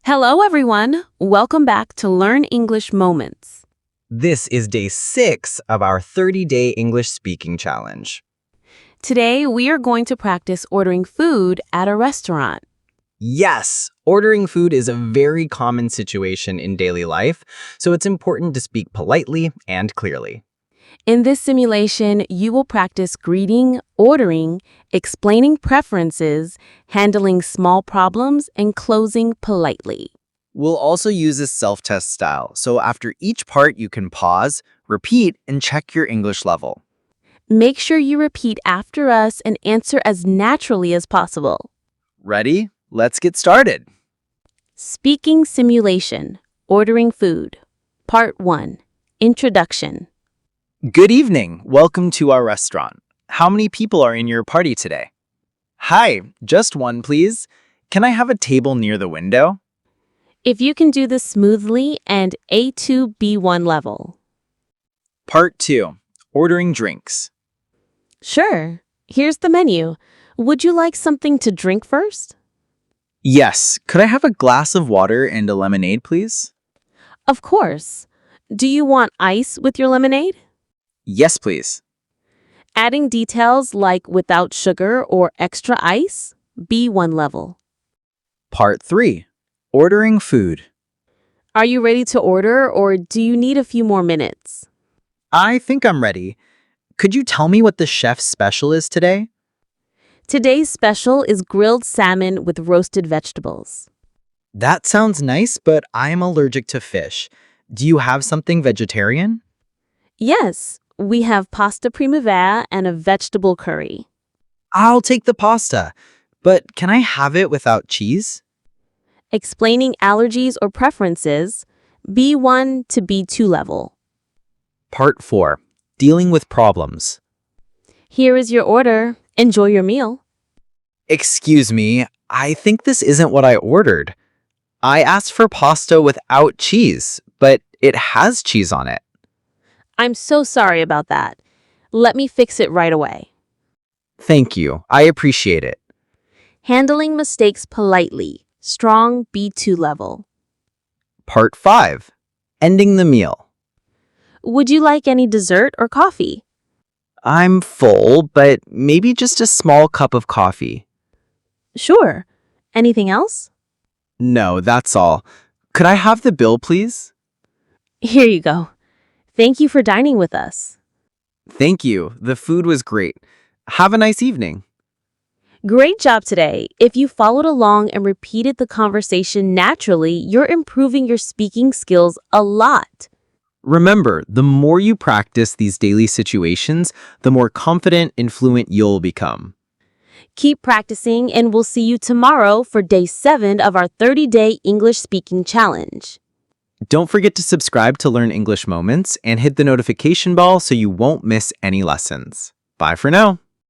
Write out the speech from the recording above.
Hello, everyone. Welcome back to Learn English Moments. This is day 6 of our 30-day English speaking challenge. Today, we are going to practice ordering food at a restaurant. Yes, ordering food is a very common situation in daily life, so it's important to speak politely and clearly. In this simulation, you will practice greeting, ordering, explaining preferences, handling small problems, and closing politely. We'll also use this self-test style, so after each part you can pause, repeat, and check your English level. Make sure you repeat after us and answer as naturally as possible. Ready? Let's get started. Speaking simulation, ordering food. Part 1, Introduction. Good evening. Welcome to our restaurant. How many people are in your party today? Hi, just one, please. Can I have a table near the window? If you can do this smoothly and A2, B1 level. Part 2, ordering drinks. Sure. Here's the menu. Would you like something to drink first? Yes, could I have a glass of water and a lemonade, please? Of course. Do you want ice with your lemonade? Yes, please. Adding details like without sugar or extra ice, B1 level. Part 3, ordering food. Are you ready to order or do you need a few more minutes? I think I'm ready. Could you tell me what the chef's special is today? Today's special is grilled salmon with roasted vegetables. That sounds nice, but I'm allergic to fish. Do you have something vegetarian? Yes, we have pasta primavera and a vegetable curry. I'll take the pasta, but can I have it without cheese? Explaining allergies or preferences, B1 to B2 level. Part 4, dealing with problems. Here is your order. Enjoy your meal. Excuse me, I think this isn't what I ordered. I asked for pasta without cheese, but it has cheese on it. I'm so sorry about that. Let me fix it right away. Thank you, I appreciate it. Handling mistakes politely, strong B2 level. Part 5, ending the meal. Would you like any dessert or coffee? I'm full, but maybe just a small cup of coffee. Sure. Anything else? No, that's all. Could I have the bill, please? Here you go. Thank you for dining with us. Thank you. The food was great. Have a nice evening. Great job today. If you followed along and repeated the conversation naturally, you're improving your speaking skills a lot. Remember, the more you practice these daily situations, the more confident and fluent you'll become. Keep practicing, and we'll see you tomorrow for day 7 of our 30-day English speaking challenge. Don't forget to subscribe to Learn English Moments and hit the notification bell so you won't miss any lessons. Bye for now.